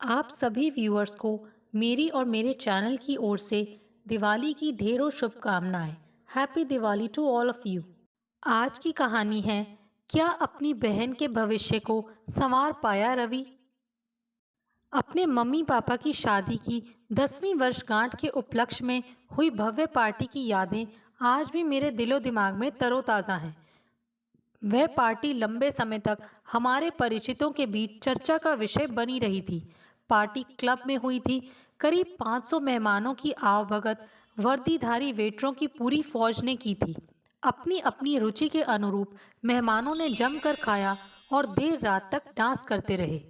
आप सभी व्यूअर्स को मेरी और मेरे चैनल की ओर से दिवाली की ढेरों शुभकामनाएं। Happy Diwali to all of you. आज की कहानी है, क्या अपनी बहन के भविष्य को संवार पाया रवि। अपने मम्मी पापा की शादी की 10वीं वर्षगांठ के उपलक्ष्य में हुई भव्य पार्टी की यादें आज भी मेरे दिलो दिमाग में तरोताज़ा हैं। वह पार्टी लंबे समय तक हमारे परिचितों के बीच चर्चा का विषय बनी रही थी। पार्टी क्लब में हुई थी। करीब 500 मेहमानों की आवभगत वर्दीधारी वेटरों की पूरी फौज ने की थी। अपनी अपनी रुचि के अनुरूप मेहमानों ने जमकर खाया और देर रात तक डांस करते रहे।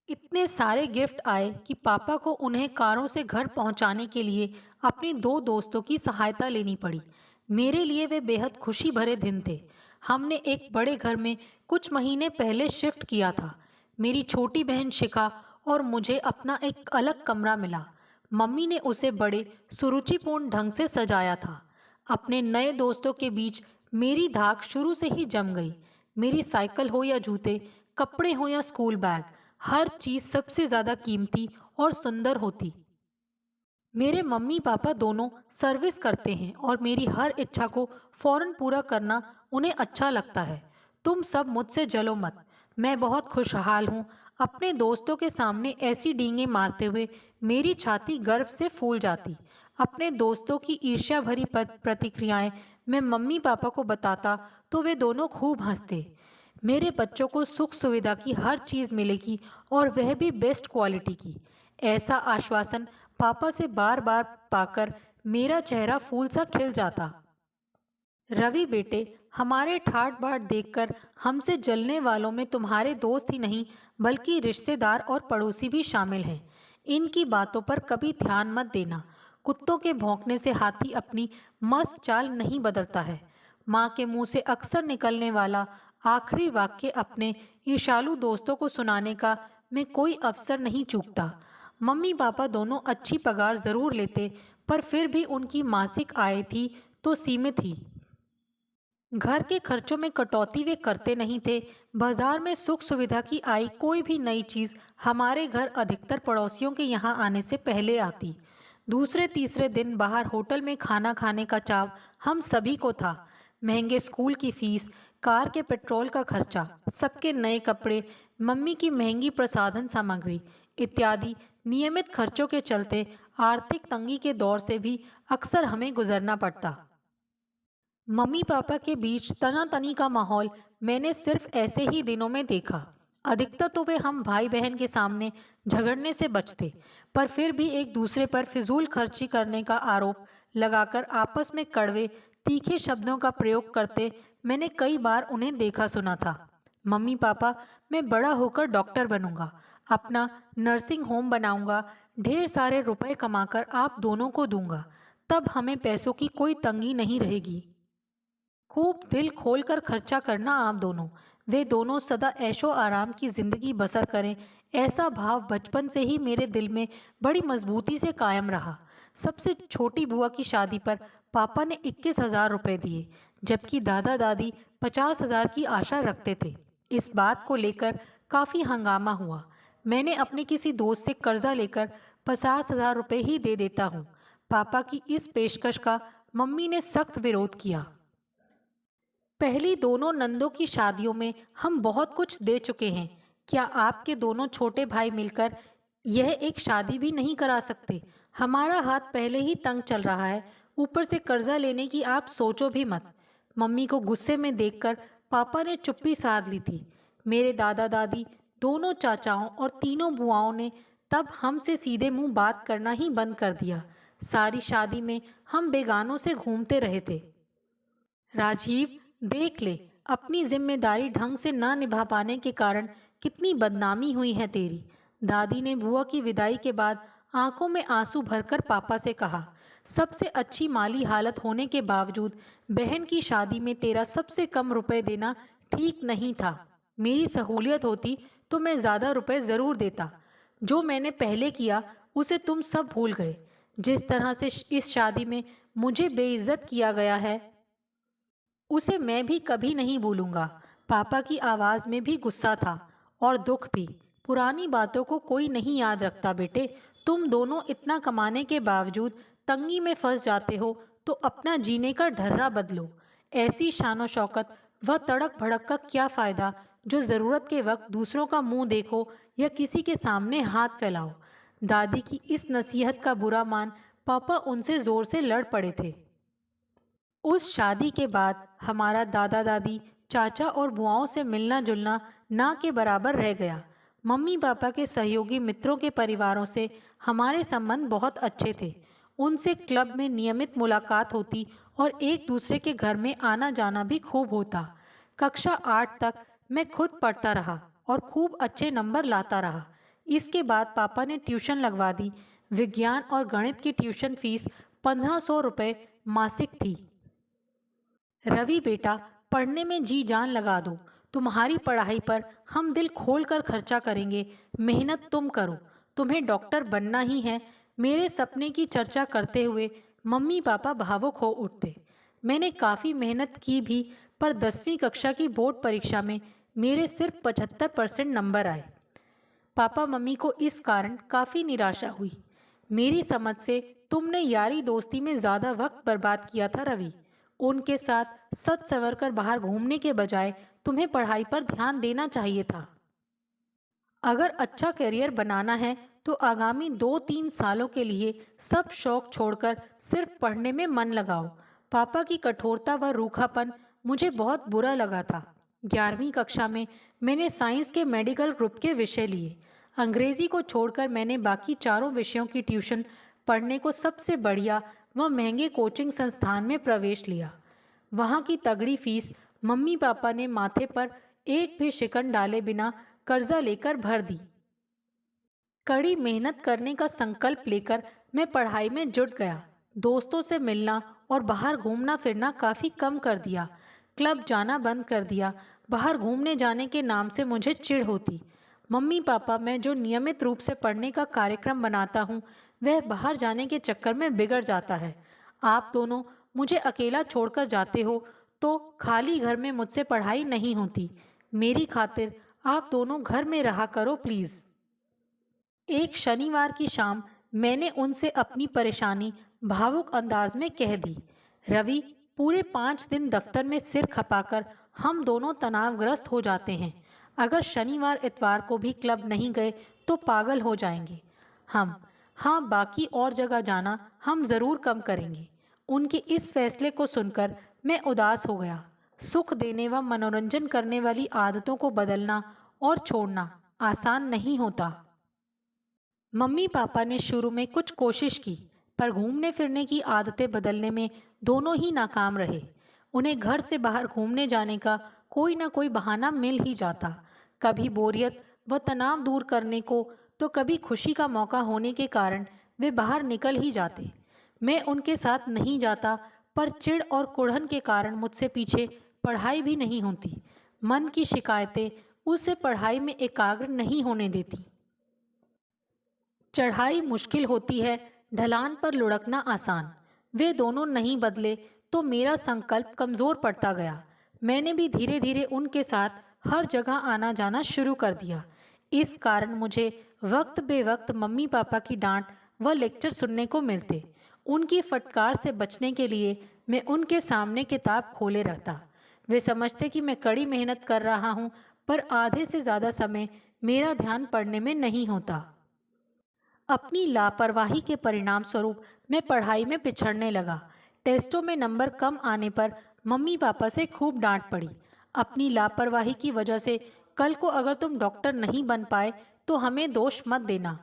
इतने सारे गिफ्ट आए कि पापा को उन्हें कारों से घर पहुंचाने के लिए अपने दो दोस्तों की सहायता लेनी पड़ी। मेरे लिए वे बेहद खुशी भरे दिन थे। हमने एक बड़े घर में कुछ महीने पहले शिफ्ट किया था। मेरी छोटी बहन शिखा और मुझे अपना एक अलग कमरा मिला। मम्मी ने उसे बड़े सुरुचिपूर्ण ढंग से सजाया था। अपने नए दोस्तों के बीच मेरी धाक शुरू से ही जम गई। मेरी साइकिल हो या जूते, कपड़े हो या स्कूल बैग, हर चीज सबसे ज्यादा कीमती और सुंदर होती। मेरे मम्मी पापा दोनों सर्विस करते हैं और मेरी हर इच्छा को फौरन पूरा करना उन्हें अच्छा लगता है। तुम सब मुझसे जलो मत, मैं बहुत खुशहाल हूँ। अपने दोस्तों के सामने ऐसी डींगे मारते हुए मेरी छाती गर्व से फूल जाती। अपने दोस्तों की ईर्ष्या भरी प्रतिक्रियाएं मैं मम्मी पापा को बताता तो वे दोनों खूब हंसते। मेरे बच्चों को सुख सुविधा की हर चीज़ मिलेगी और वह भी बेस्ट क्वालिटी की। ऐसा आश्वासन पापा से बार बार पाकर मेरा चेहरा फूल सा खिल जाता। रवि बेटे, हमारे ठाट बाट देखकर हमसे जलने वालों में तुम्हारे दोस्त ही नहीं बल्कि रिश्तेदार और पड़ोसी भी शामिल हैं। इनकी बातों पर कभी ध्यान मत देना। कुत्तों के भौंकने से हाथी अपनी मस्त चाल नहीं बदलता है। माँ के मुंह से अक्सर निकलने वाला आखिरी वाक्य अपने ईर्ष्यालु दोस्तों को सुनाने का मैं कोई अवसर नहीं चूकता। मम्मी पापा दोनों अच्छी पगार जरूर लेते, पर फिर भी उनकी मासिक आय थी तो सीमित ही। घर के खर्चों में कटौती वे करते नहीं थे। बाजार में सुख सुविधा की आई कोई भी नई चीज हमारे घर अधिकतर पड़ोसियों के यहाँ आने से पहले आती। दूसरे तीसरे दिन बाहर होटल में खाना खाने का चाव हम सभी को था। महंगे स्कूल की फीस, कार के पेट्रोल का खर्चा, सबके नए कपड़े, मम्मी की महंगी प्रसाधन सामग्री इत्यादि नियमित खर्चों के चलते आर्थिक तंगी के दौर से भी अक्सर हमें गुजरना पड़ता। मम्मी पापा के बीच तनातनी का माहौल मैंने सिर्फ ऐसे ही दिनों में देखा। अधिकतर तो वे हम भाई बहन के सामने झगड़ने से बचते, पर फिर भी एक दूसरे पर फिजूल खर्ची करने का आरोप लगाकर आपस में कड़वे तीखे शब्दों का प्रयोग करते मैंने कई बार उन्हें देखा सुना था। मम्मी पापा, मैं बड़ा होकर डॉक्टर बनूंगा, अपना नर्सिंग होम बनाऊंगा, ढेर सारे रुपए कमाकर आप दोनों को दूंगा, तब हमें पैसों की कोई तंगी नहीं रहेगी। खूब दिल खोलकर खर्चा करना आप दोनों। वे दोनों सदा ऐशो आराम की जिंदगी बसर करें, ऐसा भाव बचपन से ही मेरे दिल में बड़ी मजबूती से कायम रहा। सबसे छोटी बुआ की शादी पर पापा ने 21,000 रुपये दिए, जबकि दादा दादी 50,000 की आशा रखते थे। इस बात को लेकर काफ़ी हंगामा हुआ। मैंने अपने किसी दोस्त से कर्जा लेकर 50,000 रुपये ही दे देता हूँ। पापा की इस पेशकश का मम्मी ने सख्त विरोध किया। पहली दोनों नंदों की शादियों में हम बहुत कुछ दे चुके हैं। क्या आपके दोनों छोटे भाई मिलकर यह एक शादी भी नहीं करा सकते? हमारा हाथ पहले ही तंग चल रहा है, ऊपर से कर्जा लेने की आप सोचो भी मत। मम्मी को गुस्से में देखकर पापा ने चुप्पी साध ली थी। मेरे दादा दादी, दोनों चाचाओं और तीनों बुआओं ने तब हमसे सीधे मुंह बात करना ही बंद कर दिया। सारी शादी में हम बेगानों से घूमते रहे थे। राजीव, देख ले, अपनी जिम्मेदारी ढंग से ना निभा पाने के कारण कितनी बदनामी हुई है तेरी। दादी ने बुआ की विदाई के बाद आंखों में आंसू भरकर पापा से कहा। सबसे अच्छी माली हालत होने के बावजूद बहन की शादी में तेरा सबसे कम रुपए देना ठीक नहीं था। मेरी सहूलियत होती तो मैं ज़्यादा रुपए ज़रूर देता। जो मैंने पहले किया उसे तुम सब भूल गए। जिस तरह से इस शादी में मुझे बेइज्जत किया गया है, उसे मैं भी कभी नहीं भूलूंगा। पापा की आवाज में भी गुस्सा था और दुख भी। पुरानी बातों को कोई नहीं याद रखता बेटे। तुम दोनों इतना कमाने के बावजूद तंगी में फंस जाते हो तो अपना जीने का ढर्रा बदलो। ऐसी शानो शौकत व तड़क भड़क का क्या फ़ायदा जो ज़रूरत के वक्त दूसरों का मुंह देखो या किसी के सामने हाथ फैलाओ। दादी की इस नसीहत का बुरा मान पापा उनसे ज़ोर से लड़ पड़े थे। उस शादी के बाद हमारा दादा दादी, चाचा और बुआओं से मिलना जुलना ना के बराबर रह गया। मम्मी पापा के सहयोगी मित्रों के परिवारों से हमारे संबंध बहुत अच्छे थे। उनसे क्लब में नियमित मुलाकात होती और एक दूसरे के घर में आना जाना भी खूब होता। कक्षा 8 तक मैं खुद पढ़ता रहा और खूब अच्छे नंबर लाता रहा। इसके बाद पापा ने ट्यूशन लगवा दी। विज्ञान और गणित की ट्यूशन फीस 1500 रुपये मासिक थी। रवि बेटा, पढ़ने में जी जान लगा दो। तुम्हारी पढ़ाई पर हम दिल खोल कर खर्चा करेंगे। मेहनत तुम करो, तुम्हें डॉक्टर बनना ही है। मेरे सपने की चर्चा करते हुए मम्मी पापा भावुक हो उठते। मैंने काफ़ी मेहनत की भी, पर 10वीं कक्षा की बोर्ड परीक्षा में मेरे सिर्फ 75% नंबर आए। पापा मम्मी को इस कारण काफ़ी निराशा हुई। मेरी समझ से तुमने यारी दोस्ती में ज़्यादा वक्त बर्बाद किया था रवि। उनके साथ सच संवर कर बाहर घूमने के बजाय तुम्हें पढ़ाई पर ध्यान देना चाहिए था। अगर अच्छा करियर बनाना है तो आगामी 2-3 सालों के लिए सब शौक छोड़कर सिर्फ पढ़ने में मन लगाओ। पापा की कठोरता व रूखापन मुझे बहुत बुरा लगा था। 11वीं कक्षा में मैंने साइंस के मेडिकल ग्रुप के विषय लिए। अंग्रेजी को छोड़कर मैंने बाकी चारों विषयों की ट्यूशन पढ़ने को सबसे बढ़िया व महंगे कोचिंग संस्थान में प्रवेश लिया। वहाँ की तगड़ी फीस मम्मी पापा ने माथे पर एक भी शिकन डाले बिना कर्जा लेकर भर दी। कड़ी मेहनत करने का संकल्प लेकर मैं पढ़ाई में जुट गया। दोस्तों से मिलना और बाहर घूमना फिरना काफ़ी कम कर दिया। क्लब जाना बंद कर दिया। बाहर घूमने जाने के नाम से मुझे चिढ़ होती। मम्मी पापा, मैं जो नियमित रूप से पढ़ने का कार्यक्रम बनाता हूँ वह बाहर जाने के चक्कर में बिगड़ जाता है। आप दोनों मुझे अकेला छोड़कर जाते हो तो खाली घर में मुझसे पढ़ाई नहीं होती। मेरी खातिर आप दोनों घर में रहा करो प्लीज़। एक शनिवार की शाम मैंने उनसे अपनी परेशानी भावुक अंदाज में कह दी। रवि, पूरे 5 दिन दफ्तर में सिर खपाकर हम दोनों तनावग्रस्त हो जाते हैं। अगर शनिवार इतवार को भी क्लब नहीं गए तो पागल हो जाएंगे हम। हाँ, बाकी और जगह जाना हम ज़रूर कम करेंगे। उनके इस फैसले को सुनकर मैं उदास हो गया। सुख देने व मनोरंजन करने वाली आदतों को बदलना और छोड़ना आसान नहीं होता। मम्मी पापा ने शुरू में कुछ कोशिश की, पर घूमने फिरने की आदतें बदलने में दोनों ही नाकाम रहे। उन्हें घर से बाहर घूमने जाने का कोई ना कोई बहाना मिल ही जाता। कभी बोरियत व तनाव दूर करने को तो कभी खुशी का मौका होने के कारण वे बाहर निकल ही जाते। मैं उनके साथ नहीं जाता, पर चिढ़ और कुढ़न के कारण मुझसे पीछे पढ़ाई भी नहीं होती। मन की शिकायतें उसे पढ़ाई में एकाग्र नहीं होने देती। चढ़ाई मुश्किल होती है, ढलान पर लुढ़कना आसान। वे दोनों नहीं बदले तो मेरा संकल्प कमज़ोर पड़ता गया। मैंने भी धीरे धीरे उनके साथ हर जगह आना जाना शुरू कर दिया। इस कारण मुझे वक्त बेवक्त मम्मी पापा की डांट व लेक्चर सुनने को मिलते। उनकी फटकार से बचने के लिए मैं उनके सामने किताब खोले रहता। वे समझते कि मैं कड़ी मेहनत कर रहा हूँ, पर आधे से ज़्यादा समय मेरा ध्यान पढ़ने में नहीं होता। अपनी लापरवाही के परिणाम स्वरूप मैं पढ़ाई में पिछड़ने लगा। टेस्टों में नंबर कम आने पर मम्मी पापा से खूब डांट पड़ी। अपनी लापरवाही की वजह से कल को अगर तुम डॉक्टर नहीं बन पाए तो हमें दोष मत देना।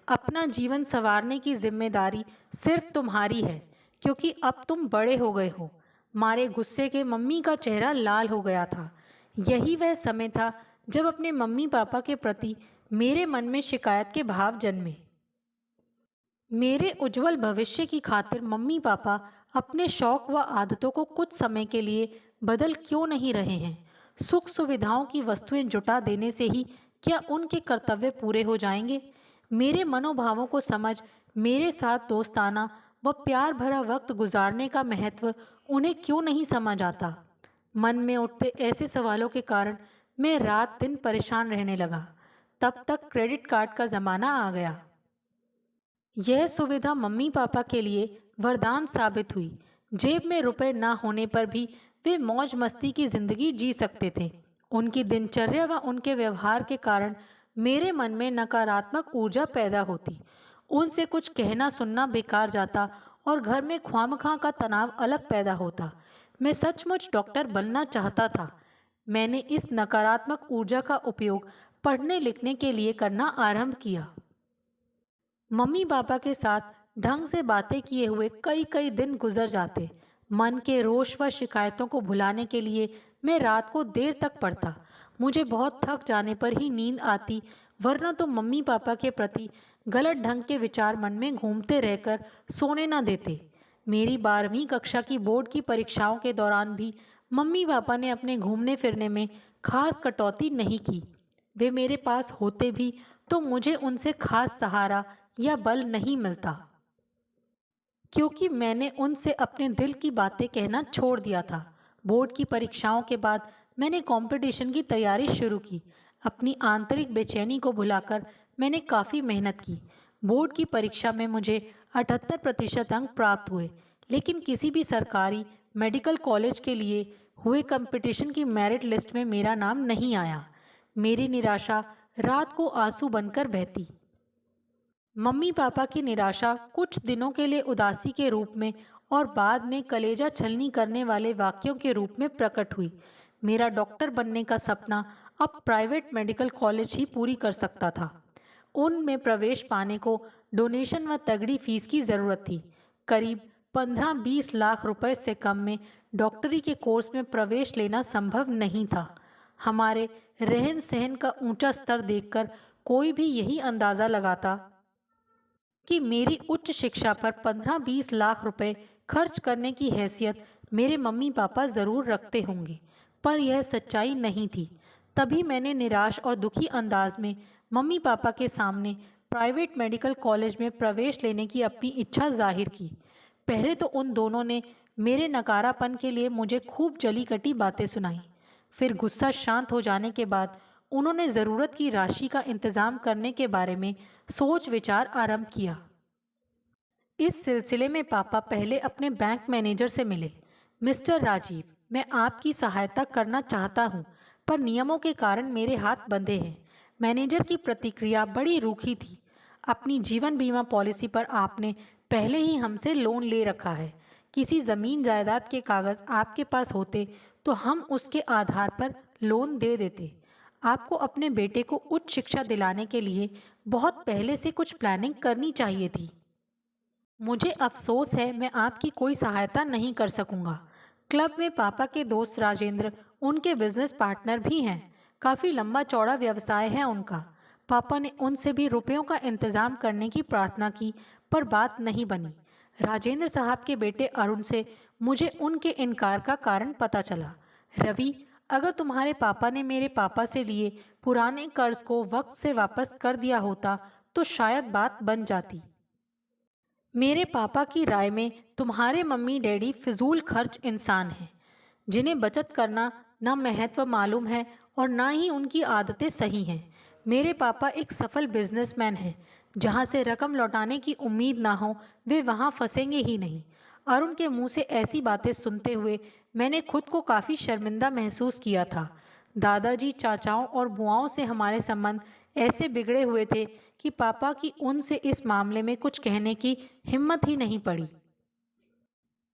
अपना जीवन संवारने की जिम्मेदारी सिर्फ तुम्हारी है, क्योंकि अब तुम बड़े हो गए हो। मारे गुस्से के मम्मी का चेहरा लाल हो गया था। यही वह समय था जब अपने मम्मी पापा के प्रति मेरे मन में शिकायत के भाव जन्मे। मेरे उज्जवल भविष्य की खातिर मम्मी पापा अपने शौक व आदतों को कुछ समय के लिए बदल क्यों नहीं रहे हैं? सुख सुविधाओं की वस्तुएं जुटा देने से ही क्या उनके कर्तव्य पूरे हो जाएंगे? मेरे मनोभावों को समझ मेरे साथ दोस्ताना व प्यार भरा वक्त गुजारने का महत्व उन्हें क्यों नहीं समझ आता? मन में उठते ऐसे सवालों के कारण मैं रात दिन परेशान रहने लगा। तब तक क्रेडिट कार्ड का ज़माना आ गया। यह सुविधा मम्मी पापा के लिए वरदान साबित हुई। जेब में रुपए ना होने पर भी वे मौज मस्ती की जिंदगी जी सकते थे। उनकी दिनचर्या व उनके व्यवहार के कारण मेरे मन में नकारात्मक ऊर्जा पैदा होती। उनसे कुछ कहना सुनना बेकार जाता और घर में ख्वामखा का तनाव अलग पैदा होता। मैं सचमुच डॉक्टर बनना चाहता था। मैंने इस नकारात्मक ऊर्जा का उपयोग पढ़ने लिखने के लिए करना आरंभ किया। मम्मी पापा के साथ ढंग से बातें किए हुए कई कई दिन गुजर जाते। मन के रोष व शिकायतों को भुलाने के लिए मैं रात को देर तक पढ़ता। मुझे बहुत थक जाने पर ही नींद आती, वरना तो मम्मी पापा के प्रति गलत ढंग के विचार मन में घूमते रहकर सोने न देते। मेरी 12वीं कक्षा की बोर्ड की परीक्षाओं के दौरान भी मम्मी पापा ने अपने घूमने फिरने में खास कटौती नहीं की। वे मेरे पास होते भी तो मुझे उनसे खास सहारा या बल नहीं मिलता, क्योंकि मैंने उनसे अपने दिल की बातें कहना छोड़ दिया था। बोर्ड की परीक्षाओं के बाद मैंने कंपटीशन की तैयारी शुरू की। अपनी आंतरिक बेचैनी को भुलाकर मैंने काफ़ी मेहनत की। बोर्ड की परीक्षा में मुझे 78% अंक प्राप्त हुए, लेकिन किसी भी सरकारी मेडिकल कॉलेज के लिए हुए कंपटीशन की मेरिट लिस्ट में मेरा नाम नहीं आया। मेरी निराशा रात को आंसू बनकर बहती। मम्मी पापा की निराशा कुछ दिनों के लिए उदासी के रूप में और बाद में कलेजा छलनी करने वाले वाक्यों के रूप में प्रकट हुई। मेरा डॉक्टर बनने का सपना अब प्राइवेट मेडिकल कॉलेज ही पूरी कर सकता था। उनमें प्रवेश पाने को डोनेशन व तगड़ी फीस की ज़रूरत थी। करीब 15-20 लाख रुपए से कम में डॉक्टरी के कोर्स में प्रवेश लेना संभव नहीं था। हमारे रहन सहन का ऊंचा स्तर देखकर कोई भी यही अंदाज़ा लगाता कि मेरी उच्च शिक्षा पर 15-20 लाख रुपए खर्च करने की हैसियत मेरे मम्मी पापा ज़रूर रखते होंगे, पर यह सच्चाई नहीं थी। तभी मैंने निराश और दुखी अंदाज में मम्मी पापा के सामने प्राइवेट मेडिकल कॉलेज में प्रवेश लेने की अपनी इच्छा जाहिर की। पहले तो उन दोनों ने मेरे नकारापन के लिए मुझे खूब जली कटी बातें सुनाई। फिर गुस्सा शांत हो जाने के बाद उन्होंने ज़रूरत की राशि का इंतज़ाम करने के बारे में सोच विचार आरंभ किया। इस सिलसिले में पापा पहले अपने बैंक मैनेजर से मिले। मिस्टर राजीव, मैं आपकी सहायता करना चाहता हूँ, पर नियमों के कारण मेरे हाथ बंधे हैं। मैनेजर की प्रतिक्रिया बड़ी रूखी थी। अपनी जीवन बीमा पॉलिसी पर आपने पहले ही हमसे लोन ले रखा है। किसी ज़मीन जायदाद के कागज़ आपके पास होते तो हम उसके आधार पर लोन दे देते। आपको अपने बेटे को उच्च शिक्षा दिलाने के लिए बहुत पहले से कुछ प्लानिंग करनी चाहिए थी। मुझे अफसोस है, मैं आपकी कोई सहायता नहीं कर सकूंगा। क्लब में पापा के दोस्त राजेंद्र उनके बिजनेस पार्टनर भी हैं। काफ़ी लंबा चौड़ा व्यवसाय है उनका। पापा ने उनसे भी रुपयों का इंतज़ाम करने की प्रार्थना की, पर बात नहीं बनी। राजेंद्र साहब के बेटे अरुण से मुझे उनके इनकार का कारण पता चला। रवि, अगर तुम्हारे पापा ने मेरे पापा से लिए पुराने कर्ज को वक्त से वापस कर दिया होता तो शायद बात बन जाती। मेरे पापा की राय में तुम्हारे मम्मी डैडी फिजूल खर्च इंसान हैं, जिन्हें बचत करना ना महत्व मालूम है और ना ही उनकी आदतें सही हैं। मेरे पापा एक सफल बिजनेसमैन हैं। जहाँ से रकम लौटाने की उम्मीद ना हो, वे वहाँ फंसेंगे ही नहीं। अरुण के मुंह से ऐसी बातें सुनते हुए मैंने खुद को काफ़ी शर्मिंदा महसूस किया था। दादाजी, चाचाओं और बुआओं से हमारे संबंध ऐसे बिगड़े हुए थे कि पापा की उनसे इस मामले में कुछ कहने की हिम्मत ही नहीं पड़ी।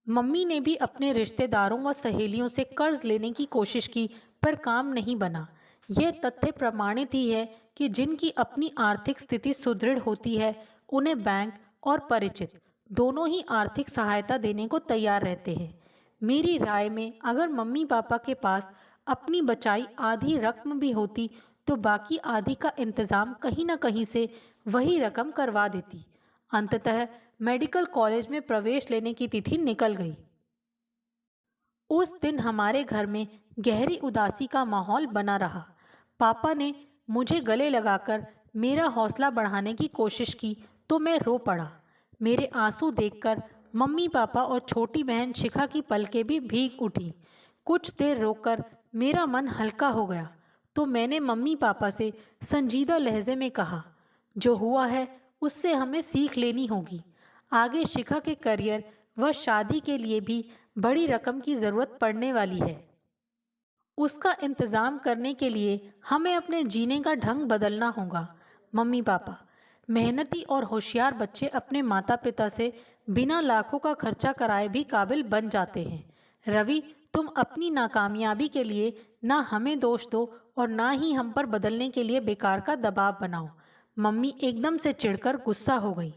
मम्मी ने भी अपने रिश्तेदारों व सहेलियों से कर्ज लेने की कोशिश की, पर काम नहीं बना। यह तथ्य प्रमाणित ही है कि जिनकी अपनी आर्थिक स्थिति सुदृढ़ होती है, उन्हें बैंक और परिचित दोनों ही आर्थिक सहायता देने को तैयार रहते हैं। मेरी राय में अगर मम्मी पापा के पास अपनी बचाई आधी रकम भी होती तो बाकी आधी का इंतज़ाम कहीं ना कहीं से वही रकम करवा देती। अंततः मेडिकल कॉलेज में प्रवेश लेने की तिथि निकल गई। उस दिन हमारे घर में गहरी उदासी का माहौल बना रहा। पापा ने मुझे गले लगाकर मेरा हौसला बढ़ाने की कोशिश की तो मैं रो पड़ा। मेरे आंसू देखकर मम्मी पापा और छोटी बहन शिखा की पलकें भी भीग उठी। कुछ देर रोकर मेरा मन हल्का हो गया। तो मैंने मम्मी पापा से संजीदा लहजे में कहा, जो हुआ है उससे हमें सीख लेनी होगी। आगे शिखा के करियर व शादी के लिए भी बड़ी रकम की ज़रूरत पड़ने वाली है। उसका इंतज़ाम करने के लिए हमें अपने जीने का ढंग बदलना होगा। मम्मी पापा, मेहनती और होशियार बच्चे अपने माता पिता से बिना लाखों का खर्चा कराए भी काबिल बन जाते हैं। रवि, तुम अपनी नाकामयाबी के लिए ना हमें दोष दो और ना ही हम पर बदलने के लिए बेकार का दबाव बनाओ। मम्मी एकदम से चिढ़कर गुस्सा हो गई।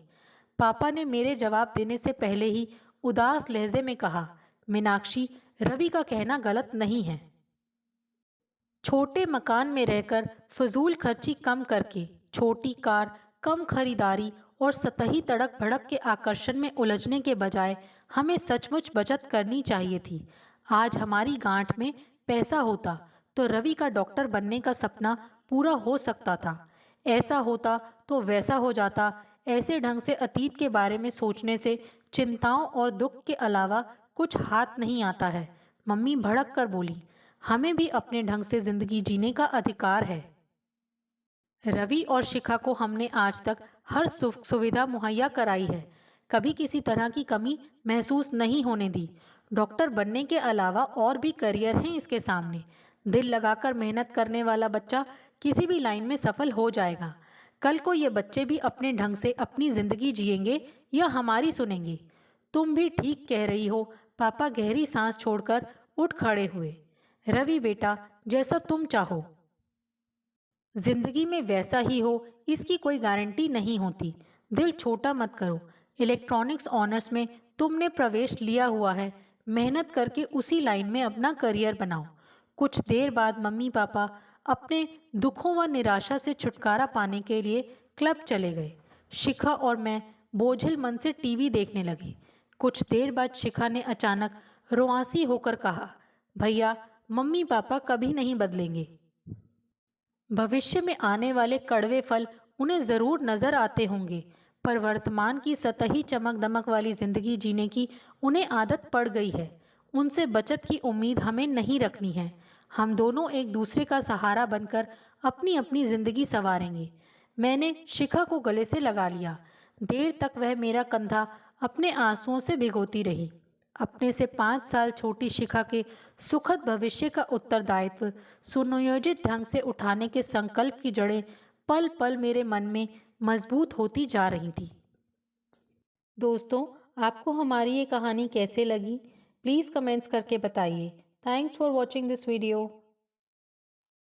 पापा ने मेरे जवाब देने से पहले ही उदास लहजे में कहा, मीनाक्षी, रवि का कहना गलत नहीं है। छोटे मकान में रहकर फजूल खर्ची कम करके छोटी कार, कम खरीदारी और सतही तड़क भड़क के आकर्षण में उलझने के बजाय हमें सचमुच बचत करनी चाहिए थी। आज हमारी गांठ में पैसा होता तो रवि का डॉक्टर बनने का सपना पूरा हो सकता था। ऐसा होता तो वैसा हो जाता। ऐसे ढंग से अतीत के बारे में सोचने से चिंताओं और दुख के अलावा कुछ हाथ नहीं आता है। मम्मी भड़क कर बोली, हमें भी अपने ढंग से जिंदगी जीने का अधिकार है। रवि और शिखा को हमने आज तक हर सुख सुविधा मुहैया कराई है, कभी किसी तरह की कमी महसूस नहीं होने दी। डॉक्टर बनने के अलावा और भी करियर हैं इसके सामने। दिल लगाकर मेहनत करने वाला बच्चा किसी भी लाइन में सफल हो जाएगा। कल को ये बच्चे भी अपने ढंग से अपनी जिंदगी जिएंगे या हमारी सुनेंगे। तुम भी ठीक कह रही हो। पापा गहरी सांस छोड़कर उठ खड़े हुए। रवि बेटा, जैसा तुम चाहो। जिंदगी में वैसा ही हो इसकी कोई गारंटी नहीं होती। दिल छोटा मत करो। इलेक्ट्रॉनिक्स ऑनर्स में तुमने प्रवेश लिया हुआ है, मेहनत करके उसी लाइन में अपना करियर बनाओ। कुछ देर बाद मम्मी पापा अपने दुखों व निराशा से छुटकारा पाने के लिए क्लब चले गए। शिखा और मैं बोझिल मन से टीवी देखने लगे। कुछ देर बाद शिखा ने अचानक रुआंसी होकर कहा, भैया, मम्मी पापा कभी नहीं बदलेंगे। भविष्य में आने वाले कड़वे फल उन्हें जरूर नजर आते होंगे, पर वर्तमान की सतही चमक दमक वाली जिंदगी जीने की उन्हें आदत पड़ गई है। उनसे बचत की उम्मीद हमें नहीं रखनी है। हम दोनों एक दूसरे का सहारा बनकर अपनी अपनी जिंदगी संवारेंगे। मैंने शिखा को गले से लगा लिया। देर तक वह मेरा कंधा अपने आंसुओं से भिगोती रही। अपने से 5 साल छोटी शिखा के सुखद भविष्य का उत्तरदायित्व सुनियोजित ढंग से उठाने के संकल्प की जड़ें पल पल मेरे मन में मजबूत होती जा रही थी। दोस्तों, आपको हमारी ये कहानी कैसे लगी? प्लीज़ कमेंट्स करके बताइए। Thanks for watching this video.